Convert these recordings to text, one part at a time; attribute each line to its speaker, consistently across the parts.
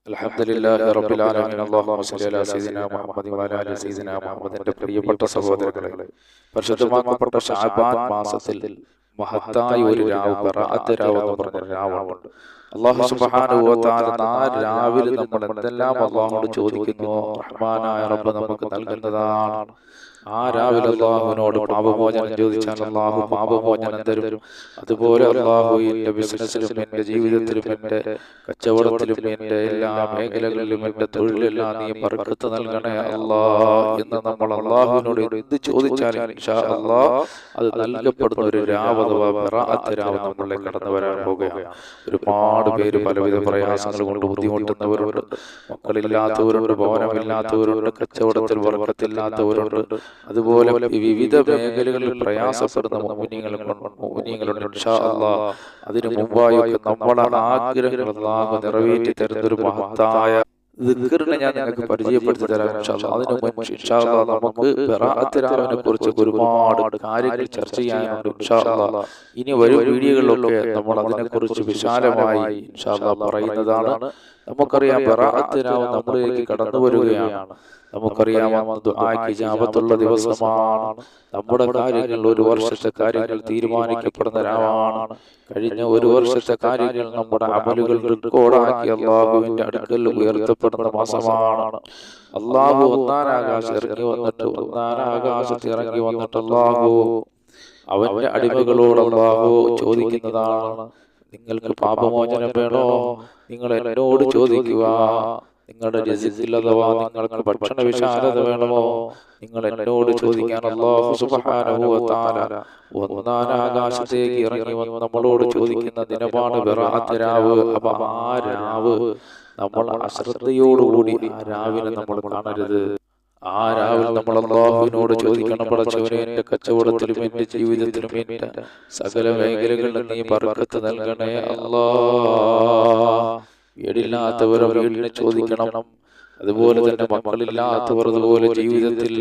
Speaker 1: അൽഹംദുലില്ലാഹി റബ്ബിൽ ആലമീൻ അല്ലാഹുമ്മ സ്വല്ലി അലാ സയ്യിദിനാ മുഹമ്മദ് വഅലാ ആലി സയ്യിദിനാ മുഹമ്മദിന്റെ പ്രിയപ്പെട്ട സഹോദരങ്ങളെ, പരിശുദ്ധമാക്കപ്പെട്ട ശഅബാൻ മാസത്തിൽ മഹത്തായ ഒരു രാവ് ബറാഅത്ത് രാവ് എന്ന് പറഞ്ഞ രാവുണ്ട്. അല്ലാഹു സുബ്ഹാനഹു വ തആല രാവിലെ നമ്മൾ എന്തെല്ലാം അല്ലാഹുവോട് ചോദിക്കുന്നു, റഹ്മാനായ റബ്ബ് നമുക്ക് നൽകുന്നതാണ്. ആ രാവിലെ അല്ലാഹുവിനോട് പാപമോചനം ചോദിച്ചാൽ അല്ലാഹു പാപമോചനം തരും. അതുപോലെ അല്ലാഹു എൻ്റെ ബിസിനസ്സിലും എൻ്റെ ജീവിതത്തിലും എൻ്റെ കച്ചവടത്തിലും എൻ്റെ എല്ലാ മേഖലകളിലും എൻ്റെ തൊഴിലെല്ലാം നീ ബർക്കത്ത് നൽകണേ അല്ലാ എന്ന് നമ്മൾ അല്ലാഹുവിനോട് എന്ത് ചോദിച്ചാലും ഇൻഷാ അല്ലാ അത് നൽകപ്പെടുന്ന ഒരു രാവ് അഥവാ ബറാഅത്ത് രാവ് നമ്മളെ കടന്നു വരാൻ പോകുകയാണ്. ഒരുപാട് പേര് പലവിധ പ്രയാസങ്ങൾ കൊണ്ട് ബുദ്ധിമുട്ടുന്നവരുണ്ട്, മക്കളില്ലാത്തവരുണ്ട്, ഭവനമില്ലാത്തവരുണ്ട്, കച്ചവടത്തിൽ ബർക്കത്തില്ലാത്തവരുണ്ട്, അതുപോലെ വിവിധ മേഖലകളിൽ പ്രയാസപ്പെടുന്ന മുഅ്മിനീങ്ങളുണ്ട്. ഇൻഷാ അല്ലാഹ് അതിനു മുമ്പായൊക്കെ നമ്മുടെ ആഗ്രഹങ്ങൾ അല്ലാഹു നിറവേറ്റി തരുന്നൊരു മഹത്തായ ദിക്റിനെ ഞാൻ നിങ്ങൾക്ക് പരിചയപ്പെടുത്തി തരാം ഇൻഷാ അല്ലാഹ്. അതിനു മുൻപ് ഇൻഷാ അല്ലാഹ് നമുക്ക് ബറാഅത്ത് രാവിനെ കുറിച്ച് ഒരുപാട് കാര്യങ്ങൾ ചർച്ച ചെയ്യാനുണ്ട് ഇൻഷാ അല്ലാഹ്. ഇനി വരും വീഡിയോകളിലൊക്കെ നമ്മൾ അതിനെക്കുറിച്ച് വിശാലമായി ഇൻഷാ അല്ലാഹ് പറയുന്നതാണ്. നമുക്കറിയാം ബറാഅത്ത് രാവ് നമ്മളിലേക്ക് കടന്നു വരികയാണ്. നമുക്കറിയാം ദുആക്ക് ഇജാബത്തുള്ള ദിവസമാണ്. നമ്മുടെ കാര്യങ്ങൾ, ഒരു വർഷത്തെ കാര്യങ്ങൾ തീരുമാനിക്കപ്പെടുന്ന രാവാണ്. കഴിഞ്ഞ ഒരു വർഷത്തെ കാര്യങ്ങൾ നമ്മുടെ അമലുകൾ റെക്കോർഡാക്കി അല്ലാഹുവിന്റെ അടുക്കൽ ഉയർത്തപ്പെടുന്ന മാസമാണ്. അല്ലാഹു ഒന്നാനാകാശത്ത് ഇറങ്ങി വന്നിട്ട് അല്ലാഹു അവന്റെ അടിമകളോട് അല്ലാഹു ചോദിക്കുന്നതാണ്, നിങ്ങൾക്ക് പാപമോചനം വേണോ? നിങ്ങൾ എന്നോട് ചോദിക്കുക. നിങ്ങളുടെ റിസ്ഖിൽ അഥവാ നിങ്ങൾക്ക് ഭക്ഷണ വിശാലത വേണമോ? നിങ്ങൾ എന്നോട് ചോദിക്കാൻ അല്ലാഹു സുബ്ഹാനഹു വ തആല ഒന്നാനാകാശത്തേക്ക് ഇറങ്ങി വന്ന് നമ്മളോട് ചോദിക്കുന്ന ദിനമാണ് ബറാഅത്ത് രാവ്. അപ്പൊ ആ രാവ് നമ്മൾ അശ്രദ്ധയോടുകൂടി ആ രാവിനെ നമ്മൾ കാണരുത്. ആ രാവിൽ നമ്മൾ അല്ലാഹുവിനോട് ചോദിക്കണം, പടച്ചവനെ എൻ്റെ കച്ചവടത്തിലും എൻ്റെ ജീവിതത്തിലും എൻ്റെ സകല മേഖലകളിലും നീ ബർക്കത്ത് നൽകണേ അല്ലാ. വീടില്ലാത്തവർ വീടിനെ ചോദിക്കണം. അതുപോലെ തന്നെ മക്കളില്ലാത്തവർ, അതുപോലെ ജീവിതത്തിൽ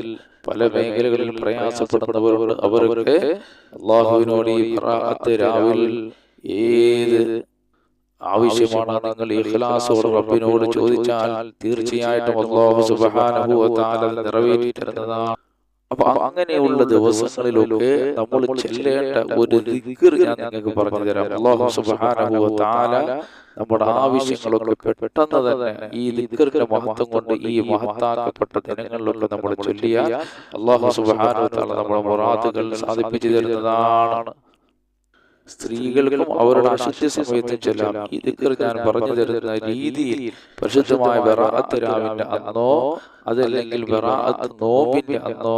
Speaker 1: പല മേഖലകളിൽ പ്രയാസപ്പെടുന്നവരുണ്ട്. അവർക്ക് അല്ലാഹുവിനോട് ഈ ബറാഅത്ത് രാവിൽ ഏത് ആവശ്യമാണ് നിങ്ങൾ ഇഖ്ലാസോടെ റബ്ബിനോട് ചോദിച്ചാൽ തീർച്ചയായിട്ടും അല്ലാഹു സുബ്ഹാനഹു വ തആല നിറവേറ്റി തരുന്നതാണ്. അപ്പൊ അങ്ങനെയുള്ള ദിവസങ്ങളിലൊക്കെ നമ്മൾ ചൊല്ലേണ്ട ഒരു ദിക്ർ ഞാൻ നിങ്ങൾക്ക് പറഞ്ഞു തരാം. അല്ലാഹു സുബ്ഹാനഹു വ തആല നമ്മുടെ ആവശ്യങ്ങളൊക്കെ പെട്ടെന്ന് തന്നെ ഈ ദിക്റിന്റെ മഹത്വം കൊണ്ട് ഈ മഹത്താക്കപ്പെട്ട ദിനങ്ങളിലൊക്കെ നമ്മൾ ചൊല്ലിയാൽ അല്ലാഹു സുബ്ഹാനഹു വ തആല നമ്മുടെ മുറാദുകൾ സാധിപ്പിച്ചു തരുന്നതാണ്. സ്ത്രീകൾക്കും അവരുടെ അശുദ്ധ സമയത്ത് ചൊല്ലാം. ഈ ദിക്ർ ഞാൻ പറഞ്ഞു തരുന്ന രീതിയിൽ പരിശുദ്ധമായ ബറാഅത്ത് രാവിന്റെ അന്നോ അതല്ലെങ്കിൽ ബറാഅത്ത് നോമ്പിന്റെ അന്നോ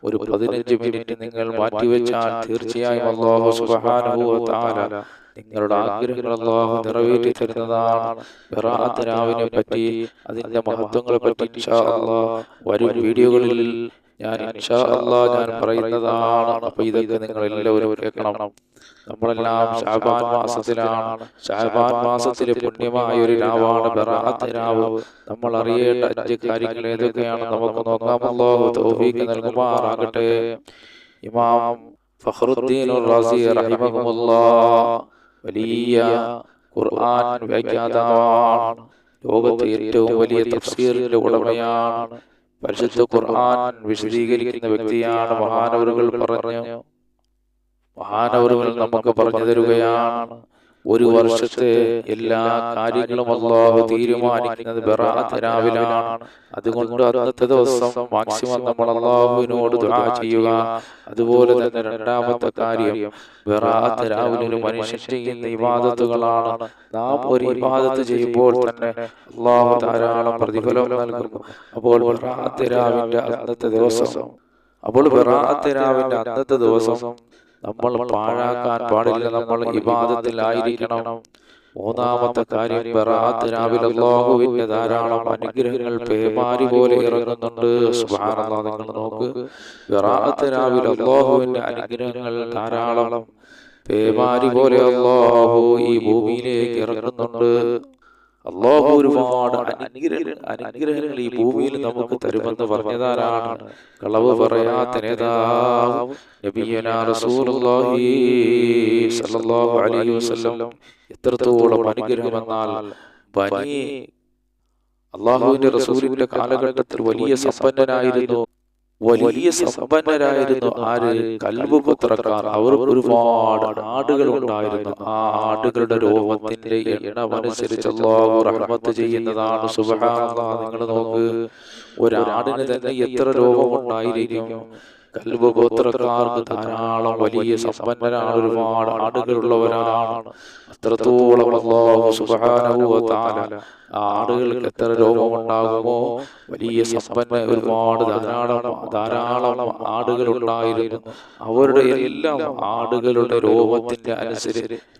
Speaker 1: ഒരു 15 മിനിറ്റ് നിങ്ങൾ മാറ്റിവെച്ചാൽ തീർച്ചയായും അല്ലാഹു സുബ്ഹാനഹു വ തആല നിങ്ങളുടെ ആഗ്രഹങ്ങൾ അല്ലാഹു നിറവേറ്റി തരുന്നതാണ്. ബറാഅത്ത് രാവിനെ പറ്റി, അതിന്റെ മഹത്വങ്ങളെ പറ്റി ഇൻഷാ അല്ലാഹ് വരും വീഡിയോകളിൽ ഞാൻ ഇൻഷാ അല്ലാഹ് ഞാൻ പറയുന്നതാണ്. അപ്പൊ ഇതൊക്കെ നിങ്ങൾ എല്ലാവരും കേൾക്കണം. നമ്മളെല്ലാം ശഅബാൻ മാസത്തിലാണ്. ശഅബാൻ മാസത്തിലെ പുണ്യമായ ഒരു രാവാണ് ബറാഅത്ത് രാവ്. നമ്മൾ അറിയേണ്ട 5 കാര്യങ്ങൾ ഏതൊക്കെയാണ് നമുക്ക് നോക്കാം. അല്ലാഹു തൗഫീഖ് നൽകുമാറാകട്ടെ. ഇമാം ഫഖറുദ്ദീൻ റാസി റഹിമഹുല്ലാഹ് വലിയ ഖുർആൻ വ്യാഖ്യാതാവാണ്. ലോകത്തെ ഏറ്റവും വലിയ തഫ്സീറിന്റെ ഉടമയാണ്. പരിശുദ്ധ ഖുർആൻ വിശദീകരിക്കുന്ന വ്യക്തിയാണ്. മഹാനവറുകൾ നമുക്ക് പറഞ്ഞു തരുകയാണ്, ഒരു വർഷത്തെ എല്ലാ കാര്യങ്ങളും അല്ലാഹു തീരുമാനിക്കുന്നത് ബറാഅത്ത് രാവിലാണ്. അതുകൊണ്ട് അന്നത്തെ ദിവസം മാക്സിമം നമ്മൾ അല്ലാഹുവിനോട് ദുആ ചെയ്യുക. അതുപോലെ തന്നെ രണ്ടാമത്തെ കാര്യം, ബറാഅത്ത് രാവിലെ ഒരു മനുഷ്യൻ ചെയ്യുന്ന ഇബാദത്തുകളാണ്. നാം ഒരു ഇബാദത്ത് ചെയ്യുമ്പോൾ തന്നെ അല്ലാഹു ധാരാളം പ്രതിഫലം നൽകും. അപ്പോൾ ബറാഅത്ത് രാവിന്റെ അന്നത്തെ ദിവസം നമ്മൾ പാഴാക്കാൻ പാടില്ല. നമ്മൾ ഇബാദത്തിലായിരിക്കണം. മൂന്നാമത്തെ കാര്യം, ബറാഅത്ത് രാവിലെ അല്ലാഹുവിന്റെ ധാരാളം അനുഗ്രഹങ്ങൾ പേമാരി പോലെ ഇറങ്ങുന്നുണ്ട്. സുബ്ഹാനല്ലാഹ്, നിങ്ങൾ നോക്ക്, ബറാഅത്ത് രാവിലെ അല്ലാഹുവിന്റെ അനുഗ്രഹങ്ങൾ ധാരാളം പേമാരി പോലെ അല്ലാഹു ഈ ഭൂമിയിലേക്ക് ഇറങ്ങുന്നുണ്ട്. അല്ലാഹു ഒരുപാട് അനുഗ്രഹങ്ങൾ ഈ ഭൂമിയിൽ നമുക്ക് തരുമെന്ന് പറഞ്ഞതാരാണ്? കളവ് പറയാത്ത നേതാവ് നബിയുനാ റസൂലുള്ളാഹി സ്വല്ലല്ലാഹു അലൈഹി വസല്ലം. എത്രത്തോളം അനുഗ്രഹമെന്നാൽ ബനി അള്ളാഹുവിന്റെ റസൂലിന്റെ കാലഘട്ടത്തിൽ വലിയ സമ്പന്നരായിരുന്നു ആര്? കൽബ് ഗോത്രക്കാർ. അവർക്ക് ഒരുപാട് ആടുകൾ ഉണ്ടായിരുന്നു. ആ ആടുകളുടെ രോമത്തിന്റെ എണ്ണം അനുസരിച്ച് അല്ലാഹു റഹ്മത്ത് ചെയ്യുന്നതാണ്. സുബ്ഹാനല്ലാഹ്, നിങ്ങൾ നോക്ക്, ഒരാടിന് തന്നെ എത്ര രോമം ഉണ്ടായിരിക്കും. കൽബ് ഗോത്രക്കാർക്ക് ധാരാളം വലിയ സമ്പന്നരാണ്, ഒരുപാട് ആടുകളുള്ളവരാണ്. അത്രത്തോളം അല്ലാഹു സുബ്ഹാനഹു വ തആല ആടുകൾക്ക് എത്ര രോമമുണ്ടാകുമോ വലിയ സമ്പന്ന ഒരുപാട് ധാരാളം ആടുകൾ ഉണ്ടായിരുന്നു. അവരുടെ എല്ലാം ആടുകളുടെ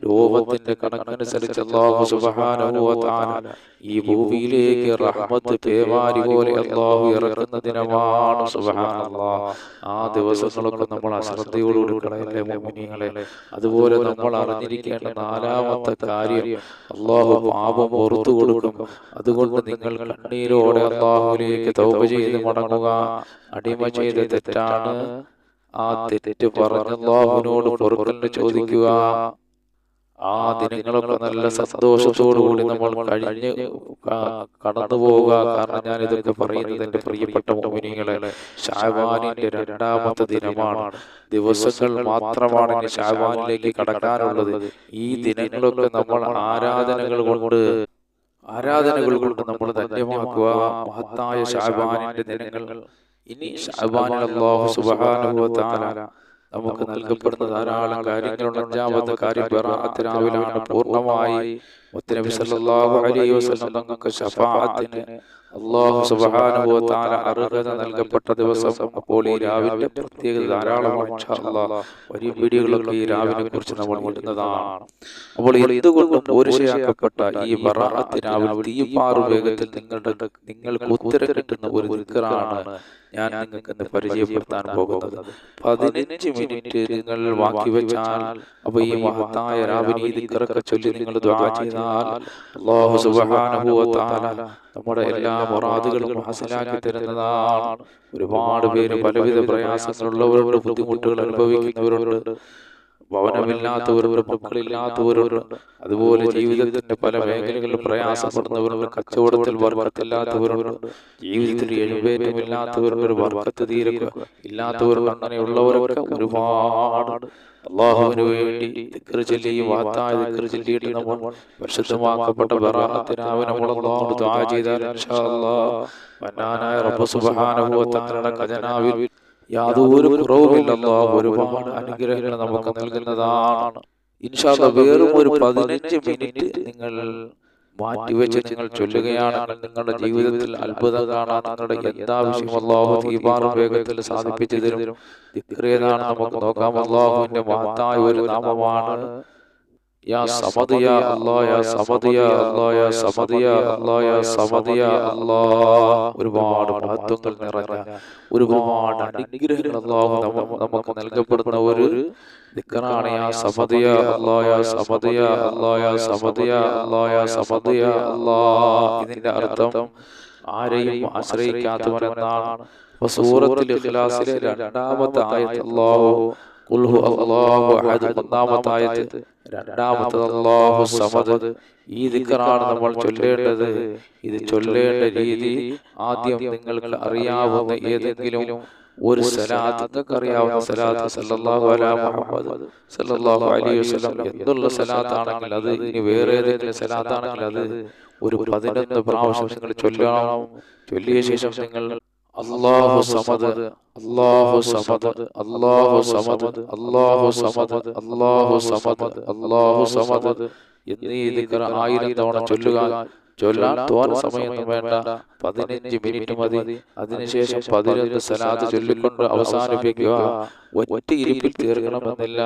Speaker 1: രോമത്തിന്റെ കണക്കനുസരിച്ച് അല്ലാഹു സുബ്ഹാനഹു വ തആല ഈ ഭൂമിയിലേക്ക് റഹ്മത്ത് പേമാരി പോലെ അല്ലാഹു ഇറക്കുന്ന ദിനമാണ്. സുബ്ഹാനല്ലാഹ്, ആ ദിവസങ്ങളൊക്കെ നമ്മൾ അശ്രദ്ധയോടുകൂടി കളയല്ലേ മുഅ്മിനീങ്ങളെ. അതുപോലെ നമ്മൾ അറിഞ്ഞിരിക്കേണ്ട നാലാമത്തെ കാര്യം, അല്ലാഹു പാപം പുറത്തു കൊടുക്കും. അതുകൊണ്ട് നിങ്ങൾ കണ്ണീരോടെ അല്ലാഹുവിലേക്ക് തൗബ ചെയ്ത് മടങ്ങുക. അടിമ ചെയ്ത തെറ്റാണ്, ആ തെറ്റ് പറഞ്ഞ് അല്ലാഹുവിനോട് പൊറുക്കലിന് ചോദിക്കുക. ആ ദിനങ്ങളൊക്കെ നല്ല സന്തോഷത്തോടുകൂടി നമ്മൾ കടന്നു പോവുക. കാരണം ഞാൻ ഇതൊക്കെ പറയുന്നത് എൻ്റെ പ്രിയപ്പെട്ട മുഅ്മിനീങ്ങളെ, ശഅബാനിന്റെ 2ാമത്തെ ദിനമാണ്. ദിവസങ്ങൾ മാത്രമാണ് ഇനി ശഅബാനിലേക്ക് കടക്കാനുള്ളത്. ഈ ദിനങ്ങളൊക്കെ നമ്മൾ ആരാധനകൾ കൊണ്ട് നമ്മൾ ധന്യമാക്കുക. മഹത്തായ ശഅബാനിന്റെ ദിനങ്ങൾ. ഇനി ശഅബാനിൽ അല്ലാഹു സുബ്ഹാനഹു വ തആല നമുക്ക് നൽകപ്പെടുന്ന ധാരാളം കാര്യങ്ങളുണ്ട്. 5ാമത്തെ കാര്യം ബറാഅത്ത് രാവിലാണ്. പൂർണ്ണമായി മുത്തനബി സല്ലല്ലാഹു അലൈഹി വസല്ലം തങ്ങൾക്ക് ശഫാഅത്തിന് അല്ലാഹു സുബ്ഹാനഹു വ തആല അർഹത നൽകപ്പെട്ട ദിവസം. അപ്പോൾ ഈ രാവിലെ പ്രത്യേകത ധാരാളമാണ്. ഇൻഷാ അല്ലാഹ് വലിയ വീഡിയോകളൊക്കെ ഈ രാവിനെ കുറിച്ച് നമ്മൾ ഇടുന്നതാണ്. അപ്പോൾ എന്തുകൊണ്ടും പോരിശയാക്കപ്പെട്ട ഈ ബറാഅത്ത് രാവിൽ തീപാറു വേഗത്തിൽ നിങ്ങൾക്ക് ഉത്തരം കിട്ടുന്ന ഒരു ദിക്റാണ് ഞാൻ നിങ്ങൾക്ക് ഇന്ന് പരിചയപ്പെടുത്താൻ പോകുന്നത്. 15 മിനിറ്റ് നിങ്ങൾ ബാക്കി വെച്ചാൽ, അപ്പൊ ഈ മഹത്തായ രാവിലെ ഈ ദിക്റൊക്കെ ചൊല്ലി നിങ്ങൾ ദുആ ചെയ്താൽ അല്ലാഹു സുബ്ഹാനഹു വ തആല നമ്മുടെ എല്ലാ മുറാദുകളും ഹാസിലാക്കി തരുന്നതാണ്. ഒരുപാട് പേര് പലവിധ പ്രയാസങ്ങളുള്ളവരുണ്ട്, ബുദ്ധിമുട്ടുകൾ അനുഭവിക്കുന്നവരുണ്ട്, ഭവനമില്ലാത്തവരുണ്ട്, മക്കളില്ലാത്തവരുണ്ട്, അതുപോലെ ജീവിതത്തിന്റെ പല മേഖലകളിൽ പ്രയാസപ്പെടുന്നവരുണ്ട്, കച്ചവടത്തിൽ ബർക്കത്തില്ലാത്തവരുണ്ട്, ജീവിതത്തിൽ എഴുപേറ്റമില്ലാത്തവരുണ്ട്, ബർക്കത്ത് തീരെ ഇല്ലാത്തവരുണ്ട്. അങ്ങനെയുള്ളവരൊക്കെ ഒരുപാട് അല്ലാഹുവിന് വേണ്ടി ദിക്ർ ചൊല്ലിയും വാത്തായ ദിക്ർ ചൊല്ലിയിട്ട് നമ്മൾ പരിശുദ്ധമാക്കപ്പെട്ട ബറാഅത്ത് രാവിലെ നമ്മൾ അല്ലാഹുവോട് ദുആ ചെയ്താൽ ഇൻഷാ അല്ലാഹ് വന്നാനായ റബ്ബ് സുബ്ഹാനഹു വ തആലയുടെ ഖജനാവിൽ യാതൊരു കുറവുമില്ല. അല്ലാഹു ഒരുപാട് അനുഗ്രഹങ്ങൾ നമുക്ക് നൽകുന്നതാണ്. ഇൻഷാ അല്ലാഹ് വെറും ഒരു 15 മിനിറ്റ് നിങ്ങൾ മാറ്റിവെച്ച് നിങ്ങൾ ചൊല്ലുകയാണെങ്കിൽ നിങ്ങളുടെ ജീവിതത്തിൽ അത്ഭുതം കാണാൻ നിങ്ങളുടെ എന്താവശ്യം അല്ലാഹു തീപാറും വേഗത്തിൽ സാധിപ്പിച്ചു തരും. ദിക്ർ ഏതാണ് നമുക്ക് നോക്കാം. അല്ലാഹുവിന്റെ മഹത്തായ ഒരു നാമമാണ് യാ സമദ് യാ അല്ലാഹ്, യാ സമദ് യാ അല്ലാഹ്, യാ സമദ് യാ അല്ലാഹ്, യാ സമദ് യാ അല്ലാഹ്. ഒരുപാട് മഹത്വങ്ങൾ നിറഞ്ഞ ഒരുപാട് അനുഗ്രഹങ്ങൾ അല്ലാഹു നമുക്ക് നൽകപ്പെടുന്ന ഒരു ദിക്റാണ് യാ സമദ് യാ അല്ലാഹ്, യാ സമദ് യാ അല്ലാഹ്, യാ സമദ് യാ അല്ലാഹ്, യാ സമദ് യാ അല്ലാഹ്. ഇതിന്റെ അർത്ഥം ആരെയും ആശ്രയിക്കാത്തവനെന്നാണ്. സൂറത്തുൽ ഇഖ്ലാസിലെ 2ാമത്തെ ആയത്ത് അല്ലാഹു ഖുൽ ഹു അല്ലാഹു അഹദ്, 1ാമത്തെ ആയത്ത്, 2ാമത്തെ അല്ലാഹു സമദ്. ഈ ദിക്റാണ് നമ്മൾ ചൊല്ലേണ്ടത്. ഇത് ചൊല്ലേണ്ട രീതി, ആദ്യം നിങ്ങൾക്ക് അറിയാവുന്ന ഏതെങ്കിലും ഒരു സലാത്ത്, നിങ്ങൾക്ക് അറിയാവുന്ന സലാത്ത് സല്ലല്ലാഹു അലാ മുഹമ്മദ് സല്ലല്ലാഹു അലൈഹി വസല്ലം എന്നുള്ള സലാത്താണെങ്കിൽ അത്, ഇനി വേറെ ഏതെങ്കിലും സലാത്താണെങ്കിൽ അത് ഒരു 11 പ്രാവശ്യം നിങ്ങൾ ചൊല്ലണം. ചൊല്ലിയ ശേഷം നിങ്ങൾ അല്ലാഹു സമദ്, അല്ലാഹു സമദ്, അല്ലാഹു സമദ്, അല്ലാഹു സമദ്, അല്ലാഹു സമദ്, അല്ലാഹു സമദ് എന്നീ ദിക്ർ 1000 തവണ ചൊല്ലുക. ചൊല്ലാൻ തോന്ന സമയമൊന്നും വേണ്ട, 15 മിനിറ്റ് മതി. അതിനുശേഷം 11 സലാത്ത് ചൊല്ലിക്കൊണ്ട് അവസാനിപ്പിക്കുക. ഒറ്റയിരുപ്പിൽ തീർക്കണമെന്നില്ല,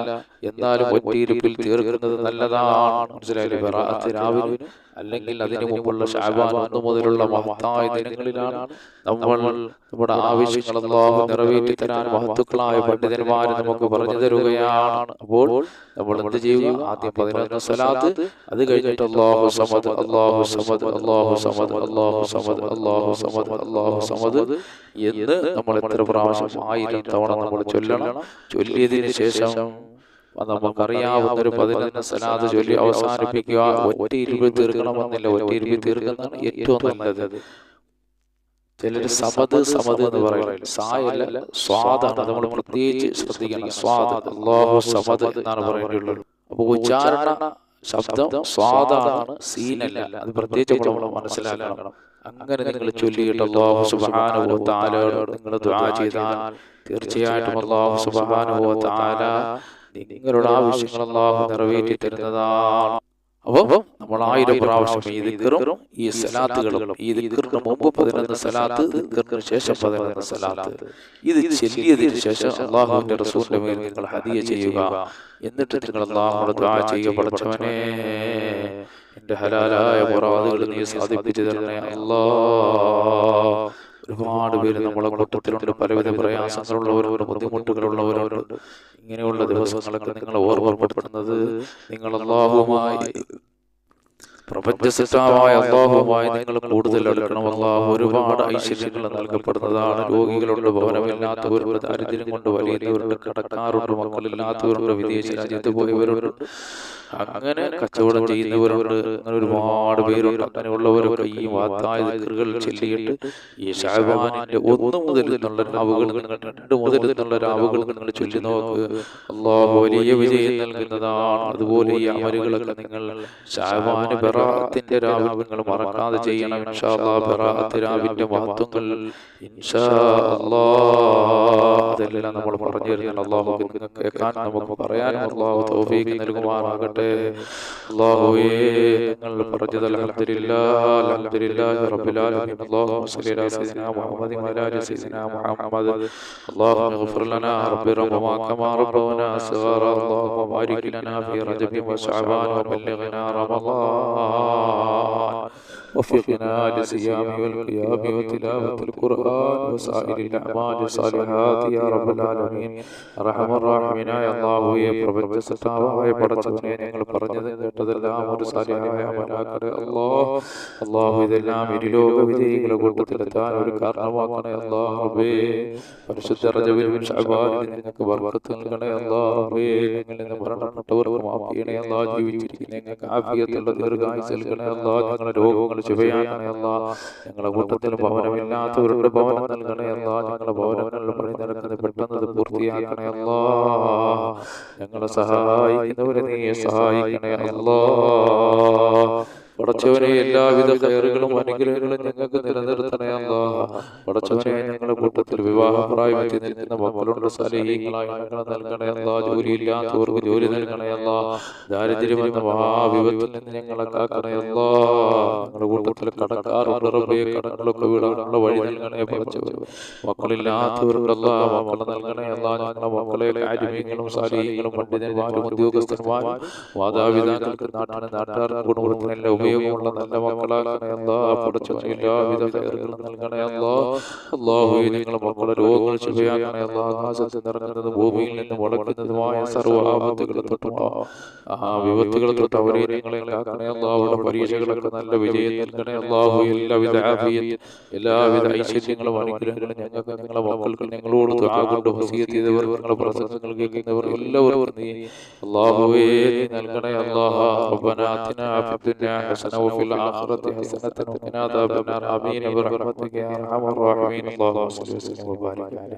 Speaker 1: എന്നാലും ഒറ്റയിരുപ്പിൽ തീർക്കുന്നത് നല്ലതാണ്. മനസ്സിലായില്ലേ? ബറാഅത്ത് രാവിലെ അല്ലെങ്കിൽ അതിനു മുമ്പുള്ള ശഅബാൻ 1 മുതലുള്ള മഹത്തായ ദിനങ്ങളിലാണ് നമ്മൾ നമ്മുടെ ആവശ്യങ്ങൾ അല്ലാഹു നിറവേറ്റി തരാൻ മഹത്തുക്കളായ പണ്ഡിതന്മാർ നമുക്ക് പറഞ്ഞു തരുകയാണ്. അപ്പോൾ നമ്മൾ എന്ത് ചെയ്യുക? ആദ്യം 11 സലാത്ത്, അത് കഴിഞ്ഞിട്ട് അല്ലാഹു സമദ്, അല്ലാഹു സമദ്, അല്ലാഹു സമദ്, അല്ലാഹു സമദ്, അല്ലാഹു സമദ്, അല്ലാഹു സമദ് എന്ന് നമ്മൾ എത്ര പ്രാവശ്യം? 1000 തവണ നമ്മൾ ചൊല്ലണം. ചൊല്ലിയതിനു ശേഷം നമുക്കറിയാവുന്ന ഒരു 11 സലാത്ത് ചൊല്ലി അവസാനിപ്പിക്കുക. ഒറ്റ ഇരുവിൽ തീർക്കണമെന്നില്ല, ഒറ്റ ഇരുവിൽ തീർക്കുന്നതാണ് ഏറ്റവും നല്ലത്. ചിലർ സമത് എന്ന് പറയുന്നത് സായല്ല സ്വാദാണ്. അത് നമ്മൾ പ്രത്യേകിച്ച് ശ്രദ്ധിക്കണം. സ്വാദ്, അല്ലാഹു സമദ് എന്നാണ് പറയുന്നത്. അപ്പോൾ ഉച്ചാരണ ശബ്ദം സ്വാദാണ്, സീനല്ല. അത് പ്രത്യേകിച്ച് നമ്മൾ മനസ്സിലാക്കണം. അങ്ങനെ നിങ്ങൾ ചൊല്ലിയിട്ട് അല്ലാഹു സുബ്ഹാനഹു വ തആലയോട് നിങ്ങൾ ദുആ ചെയ്താൽ തീർച്ചയായിട്ടും അല്ലാഹു സുബ്ഹാനഹു വ തആല നിങ്ങളുടെ ആവശ്യങ്ങൾ അല്ലാഹു നിറവേറ്റി തരുന്നതാണ്. അപ്പോൾ നമ്മൾ 1000 പ്രാവശ്യം ഈ ദിക്റും ഈ സലാത്തുകളും, ഈ ദിക്റിന് മുമ്പ് 11 സലാത്ത്, ദിക്റിന് ശേഷം 11 സലാത്ത്, ഇത് ചൊല്ലിയതിനു ശേഷം അല്ലാഹുവിന്റെ റസൂലിന്റെ മേൽ നിങ്ങൾ ഹദിയ ചെയ്യുക. എന്നിട്ട് നിങ്ങൾ അല്ലാഹുവോട് ദുആ ചെയ്യുക, പടച്ചവനേ എൻ്റെ ഹലാലായ മുറാദുകൾ നീ സാധിപ്പിച്ചു തരണേ അല്ലാഹ്. ഒരുപാട് പേര് നമ്മളെ കൂട്ടത്തിലുണ്ട്, പലവിധ പ്രയാസങ്ങളുള്ളവരുണ്ട്, ബുദ്ധിമുട്ടുകളുള്ളവരുണ്ട്. ഇങ്ങനെയുള്ള ദിവസങ്ങളൊക്കെ നിങ്ങളെ ഓർമ്മപ്പെടുത്തുന്നത് നിങ്ങൾ അല്ലാഹുവുമായി, പ്രപഞ്ചസൃഷ്ടാവായ അല്ലാഹുവുമായി നിങ്ങൾ കൂടുതൽ അടുക്കണം. അല്ലാഹു ഒരുപാട് ഐശ്വര്യങ്ങൾ നൽകപ്പെടുന്നതാണ്. രോഗികളുണ്ട്, ഭവനമില്ലാത്തവരുണ്ട്, ദാരിദ്ര്യം കൊണ്ട് വലിയവരുണ്ട്, കടക്കാറുണ്ട്, മക്കളില്ലാത്തവരുണ്ട്, വിദേശ രാജ്യത്ത് പോയവരുണ്ട്, അങ്ങനെ കച്ചവടം ചെയ്യുന്നവരുണ്ട്. അങ്ങനെ ഒരുപാട് പേരുണ്ട്. അങ്ങനെയുള്ളവരൊക്കെ ഈ വാത്തായ ദിക്റുകൾ ചൊല്ലിയിട്ട് ഈ ശഅബാനിന്റെ 1 മുതൽ എന്നുള്ള രാവുകൾ, നിങ്ങൾ 2 മുതൽ എന്നുള്ള രാവുകൾ നിങ്ങൾ ചൊല്ലി നോക്ക്. അല്ലാഹു വലിയ വിജയം നൽകുന്നതാണ്. അതുപോലെ ഈ അമലുകളൊക്കെ നിങ്ങൾ ശഅബാന് ബറാഅത്തിന്റെ രാവിൽ നിങ്ങൾ മറക്കാതെ ചെയ്യണം. ഇൻഷാ അല്ലാഹ് ബറാഅത്ത് രാവിന്റെ മഹത്വങ്ങൾ ഇൻഷാ അല്ലാഹ് അതെല്ലാം നമ്മൾ പറഞ്ഞു തരുന്നത് അല്ലാഹു നിങ്ങൾക്ക് കേൾക്കാൻ നമുക്ക് പറയാനും അല്ലാഹു തൗഫീഖ് നൽകുമാറാകട്ടെ. അല്ലാഹുവേ ഞങ്ങൾ പറഞ്ഞത് അൽഹംദുലില്ലാഹി റബ്ബിൽ ആലമീൻ. അല്ലാഹുമ്മ സ്വല്ലി അലാ സയ്യിദിനാ മുഹമ്മദി വ അലാ ആലി സയ്യിദിനാ മുഹമ്മദ്. അല്ലാഹുമ്മ ഇഗ്ഫിർ ലനാ റബ്ബി റബ്ബനാ കമാ റബ്ബനാ സഗീറാ. അല്ലാഹുമ്മ ബാരിക് ലനാ ഫീ റജബി വ ശഅബാൻ വ ബല്ലിഗ്നാ റമളാൻ وفقنا للصيام والقيام وتلاوة القرآن وسائر الأعمال الصالحات يا رب العالمين. أرحم الراحمين يا الله. പ്രപഞ്ച സൃഷ്ടാവായ പടച്ചവനെ, ഞങ്ങൾ പറഞ്ഞത് കേട്ടതെല്ലാം ഒരു സാലിഹായ അമലാക്കണേ അല്ലാഹ്. അല്ലാഹു ഇതെല്ലാം ഇരുലോക വിജയികളുടെ കൂട്ടത്തിലെത്താൻ ഒരു കാരണമാക്കണേ അല്ലാഹുവേ. പരിശുദ്ധ റജബിലും ശഅബാനിലും ഞങ്ങൾക്ക് ബർക്കത്ത് നൽകണേ അല്ലാഹുവേ. ഞങ്ങളിൽ നിന്ന് മരണപ്പെട്ടവർക്ക് മാഫ് ചെയ്യണേ അല്ലാഹ്. ജീവിച്ചിരിക്കുന്ന ഞങ്ങൾക്ക് ആഫിയത്തുള്ള ദീർഘായുസ്സ് നൽകണേ അല്ലാഹ്. ഞങ്ങളുടെ രോഗങ്ങൾ ശിഫയാക്കണേ അല്ലാഹ്. ഞങ്ങളുടെ കൂട്ടത്തിൽ ഭവനമില്ലാത്തവരുടെ ഭവനം നൽകണേ അല്ലാഹ്. ഞങ്ങളുടെ ഭവനങ്ങളിൽ പണി നടക്കുന്നത് പെട്ടെന്ന് പൂർത്തിയാക്കണേ അല്ലാഹ്. ഞങ്ങളെ സഹായിക്കുന്നവരെ നീ സഹായിക്കണേ അല്ലാഹ്. പടച്ചവനെ എല്ലാവിധ ഖൈറുകളും അനുഗ്രഹങ്ങളും ഞങ്ങൾക്ക് നിലനിർത്തണേ അല്ലാഹ്. പടച്ചവനെ ഞങ്ങളുടെ കൂട്ടത്തിൽ വിവാഹപ്രായമെത്തി നിൽക്കുന്ന മക്കളുണ്ട്, സാലിഹീങ്ങളായ മക്കളെ നൽകണേ അല്ലാഹ്. ജോലിയില്ലാത്തവർക്ക് ജോലി നൽകണേ അല്ലാഹ്. ദാരിദ്ര്യമെന്ന മഹാവിപത്തിൽ നിന്ന് ഞങ്ങളെ കാക്കണേ അല്ലാഹ്. ഞങ്ങളുടെ കൂട്ടത്തിൽ കടക്കാറുണ്ട് റബ്ബേ, കടങ്ങളൊക്കെ വീടാനുള്ള വഴി നൽകണേ പടച്ചവനെ. മക്കളില്ലാത്തവരുണ്ടല്ലാ, മക്കളെ നൽകണേ അല്ലാഹ്. ഞങ്ങളുടെ മക്കളെ ആലിമീങ്ങളും സാലിഹീങ്ങളും പണ്ഡിതന്മാരും ഉദ്യോഗസ്ഥന്മാരും മാതാപിതാക്കൾക്ക് നാട്ടാർക്ക് ഗുണവർദ്ധനല്ല ഉപയോഗമുള്ള നല്ല മക്കളാക്കണേ അല്ലാഹ്. പടച്ചവനെ എല്ലാവിധ ഖൈറുകളും നൽകണേ അല്ലാഹ്. അല്ലാഹുവേ ഞങ്ങളുടെ മക്കളെ രോഗങ്ങൾ ശിഫയാക്കണേ അല്ലാഹ്. ആകാശത്ത് നിറങ്ങുന്നതും ഭൂമിയിൽ നിന്ന് മുളയ്ക്കുന്നതുമായ സർവ്വ ആപത്തുകളെ തൊട്ടും വിപത്തുകളെ തൊട്ട് അവരെ ഞങ്ങളെ കാക്കണേ അല്ലാഹ്. അവരുടെ പരീക്ഷകളൊക്കെ നല്ല വിജയം നൽകണേ അല്ലാഹു. എല്ലാവിധ ആഫിയത്ത്, എല്ലാവിധ ഐശ്വര്യങ്ങളും അനുഗ്രഹങ്ങളും ഞങ്ങൾക്ക് ഞങ്ങളുടെ മക്കൾക്ക് ഞങ്ങളോട് ദുആ കൊണ്ട് വസിയത്ത് ചെയ്തവർ, ഞങ്ങളുടെ പ്രസംഗങ്ങൾ കേൾക്കുന്നവർ എല്ലാവർക്കും നീ അല്ലാഹുവേ നീ നൽകണേ അല്ലാഹ്. റബ്ബനാ ആതിനാ ഫിദ്ദുനിയാ حسنة وفي الآخرة حسنة وقنا عذاب النار آمين برحمتك يا أرحم الراحمين. اللهم صل وسلم وبارك على